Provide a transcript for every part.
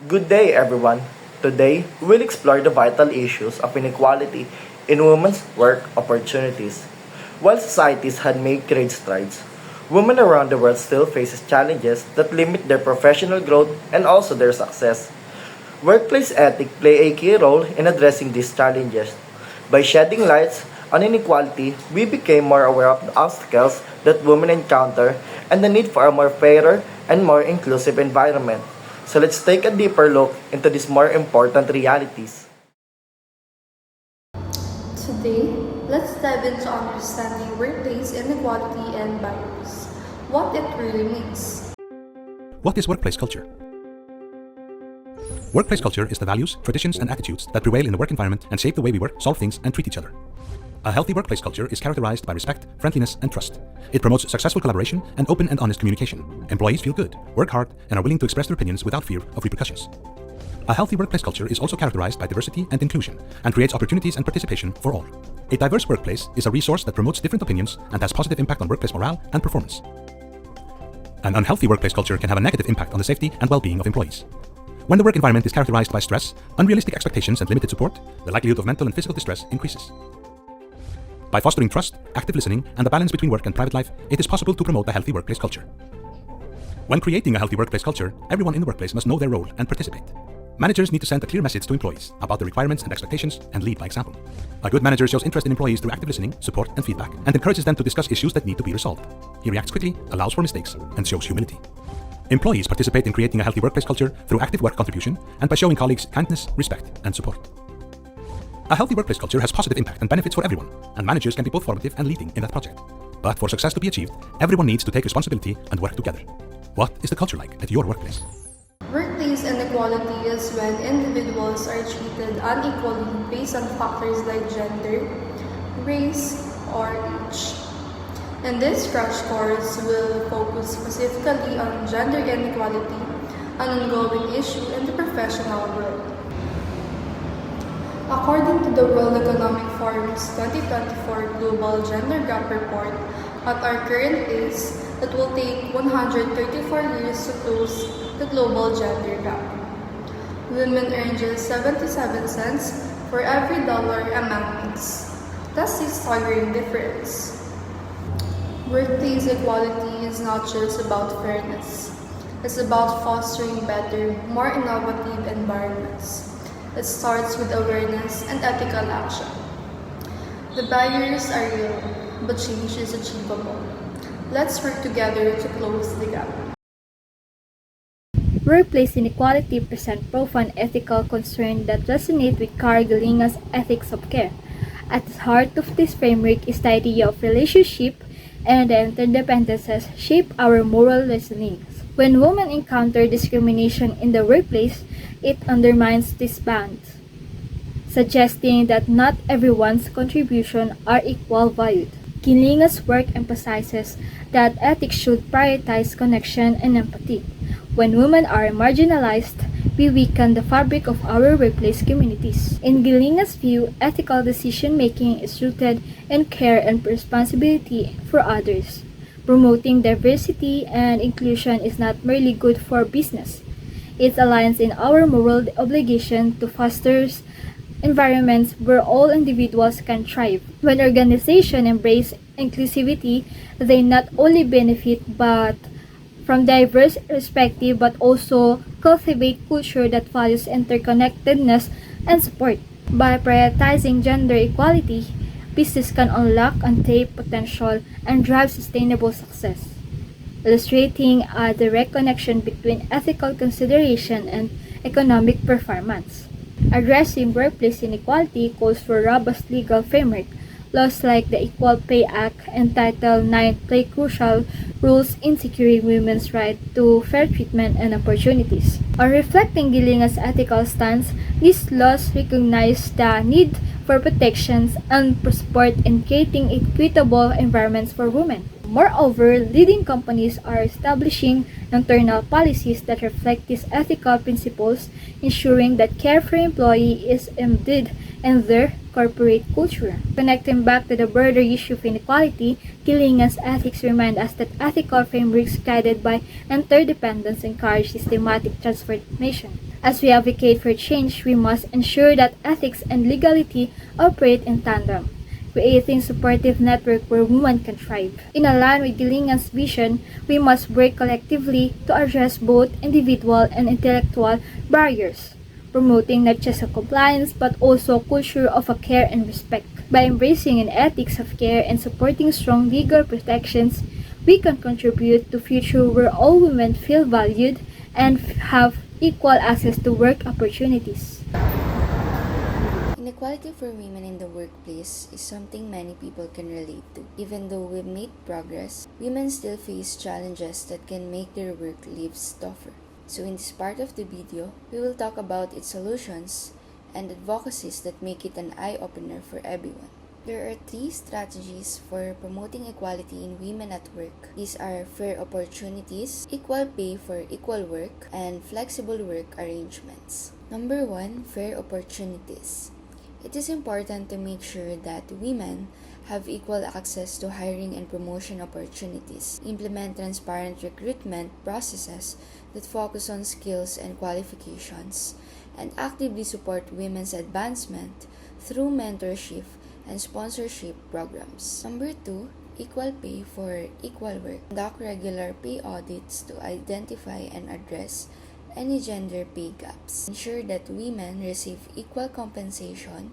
Good day, everyone. Today, we'll explore the vital issues of inequality in women's work opportunities. While societies had made great strides, women around the world still faces challenges that limit their professional growth and also their success. Workplace ethics play a key role in addressing these challenges. By shedding lights on inequality, we became more aware of the obstacles that women encounter and the need for a more fairer and more inclusive environment. So let's take a deeper look into these more important realities. Today, let's dive into understanding workplace inequality and barriers, what it really means. What is workplace culture? Workplace culture is the values, traditions, and attitudes that prevail in the work environment and shape the way we work, solve things, and treat each other. A healthy workplace culture is characterized by respect, friendliness, and trust. It promotes successful collaboration and open and honest communication. Employees feel good, work hard, and are willing to express their opinions without fear of repercussions. A healthy workplace culture is also characterized by diversity and inclusion and creates opportunities and participation for all. A diverse workplace is a resource that promotes different opinions and has positive impact on workplace morale and performance. An unhealthy workplace culture can have a negative impact on the safety and well-being of employees. When the work environment is characterized by stress, unrealistic expectations, and limited support, the likelihood of mental and physical distress increases. By fostering trust, active listening, and a balance between work and private life, it is possible to promote a healthy workplace culture. When creating a healthy workplace culture, everyone in the workplace must know their role and participate. Managers need to send a clear message to employees about the requirements and expectations and lead by example. A good manager shows interest in employees through active listening, support, and feedback, and encourages them to discuss issues that need to be resolved. He reacts quickly, allows for mistakes, and shows humility. Employees participate in creating a healthy workplace culture through active work contribution and by showing colleagues kindness, respect, and support. A healthy workplace culture has positive impact and benefits for everyone, and managers can be both formative and leading in that project. But for success to be achieved, everyone needs to take responsibility and work together. What is the culture like at your workplace? Workplace inequality is when individuals are treated unequally based on factors like gender, race, or age. And this crash course will focus specifically on gender inequality, an ongoing issue in the professional world. According to the World Economic Forum's 2024 Global Gender Gap Report, at our current pace, it will take 134 years to close the global gender gap. Women earn just 77 cents for every dollar a man makes. That's a staggering difference. Workplace equality is not just about fairness. It's about fostering better, more innovative environments. It starts with awareness and ethical action. The barriers are real, but change is achievable. Let's work together to close the gap. Workplace inequality presents profound ethical concerns that resonate with Carl Galinga's ethics of care. At the heart of this framework is the idea of relationship and the interdependencies shape our moral reasonings. When women encounter discrimination in the workplace, it undermines these bonds, suggesting that not everyone's contributions are equal valued. Galinga's work emphasizes that ethics should prioritize connection and empathy. When women are marginalized, we weaken the fabric of our workplace communities. In Galinga's view, ethical decision-making is rooted in care and responsibility for others. Promoting diversity and inclusion is not merely good for business. It aligns in our moral obligation to foster environments where all individuals can thrive. When organizations embrace inclusivity, they not only benefit from diverse perspectives but also cultivate culture that values interconnectedness and support. By prioritizing gender equality, business can unlock untapped potential and drive sustainable success, illustrating a direct connection between ethical consideration and economic performance. Addressing workplace inequality calls for a robust legal framework. Laws like the Equal Pay Act and Title IX play crucial roles in securing women's right to fair treatment and opportunities. On reflecting Galinga's ethical stance, these laws recognize the need for protections and support in creating equitable environments for women. Moreover, leading companies are establishing internal policies that reflect these ethical principles, ensuring that care for employees is embedded in their corporate culture. Connecting back to the broader issue of inequality, Galinga's ethics remind us that ethical frameworks guided by interdependence encourage systematic transformation. As we advocate for change, we must ensure that ethics and legality operate in tandem, creating a supportive network where women can thrive. In line with Gilingan's vision, we must work collectively to address both individual and intellectual barriers, promoting not just a compliance but also a culture of a care and respect. By embracing an ethics of care and supporting strong legal protections, we can contribute to a future where all women feel valued and have equal access to work opportunities. Inequality for women in the workplace is something many people can relate to. Even though we've made progress, women still face challenges that can make their work lives tougher. So in this part of the video, we will talk about its solutions and advocacies that make it an eye-opener for everyone. There are 3 strategies for promoting equality in women at work. These are fair opportunities, equal pay for equal work, and flexible work arrangements. Number 1, fair opportunities. It is important to make sure that women have equal access to hiring and promotion opportunities, implement transparent recruitment processes that focus on skills and qualifications, and actively support women's advancement through mentorship and sponsorship programs. Number 2, equal pay for equal work. Conduct regular pay audits to identify and address any gender pay gaps. Ensure that women receive equal compensation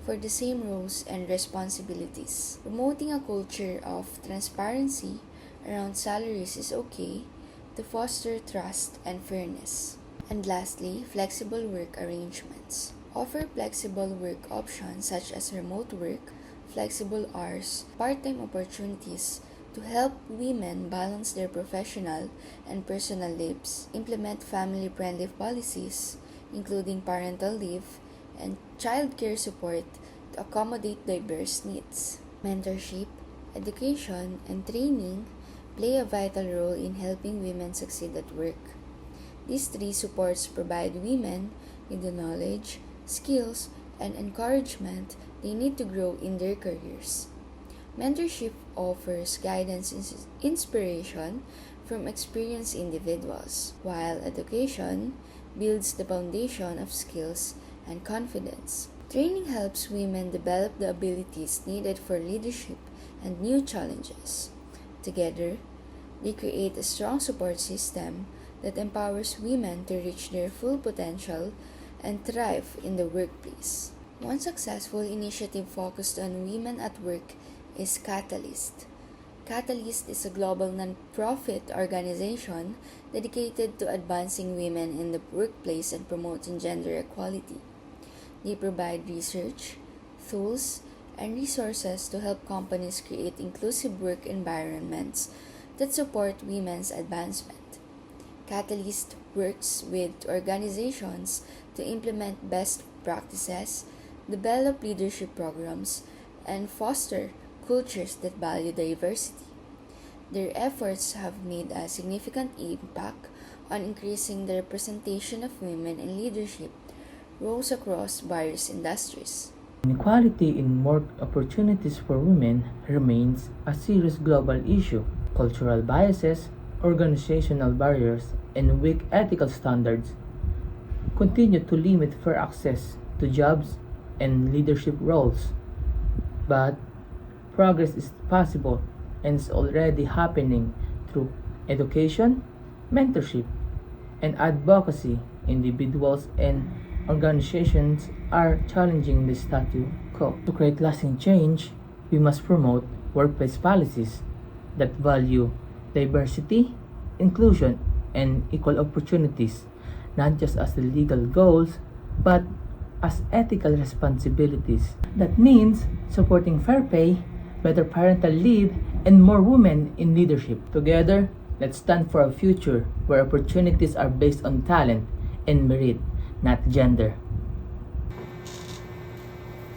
for the same roles and responsibilities. Promoting a culture of transparency around salaries is okay to foster trust and fairness. And lastly, flexible work arrangements. Offer flexible work options such as remote work, flexible hours, part-time opportunities to help women balance their professional and personal lives. Implement family-friendly policies, including parental leave and childcare support to accommodate diverse needs. Mentorship, education, and training play a vital role in helping women succeed at work. These 3 supports provide women with the knowledge, skills, and encouragement they need to grow in their careers. Mentorship offers guidance and inspiration from experienced individuals, while education builds the foundation of skills and confidence. Training helps women develop the abilities needed for leadership and new challenges. Together, they create a strong support system that empowers women to reach their full potential and thrive in the workplace. One successful initiative focused on women at work is Catalyst. Catalyst is a global non-profit organization dedicated to advancing women in the workplace and promoting gender equality. They provide research, tools, and resources to help companies create inclusive work environments that support women's advancement. Catalyst works with organizations to implement best practices, develop leadership programs, and foster cultures that value diversity. Their efforts have made a significant impact on increasing the representation of women in leadership roles across various industries. Inequality in work opportunities for women remains a serious global issue. Cultural biases, organizational barriers, and weak ethical standards continue to limit fair access to jobs and leadership roles. But progress is possible and is already happening through education, mentorship, and advocacy. Individuals and organizations are challenging the status quo. To create lasting change, we must promote workplace policies that value diversity, inclusion, and equal opportunities, not just as the legal goals, but as ethical responsibilities. That means supporting fair pay, better parental leave, and more women in leadership. Together, let's stand for a future where opportunities are based on talent and merit, not gender.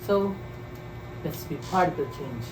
So, let's be part of the change.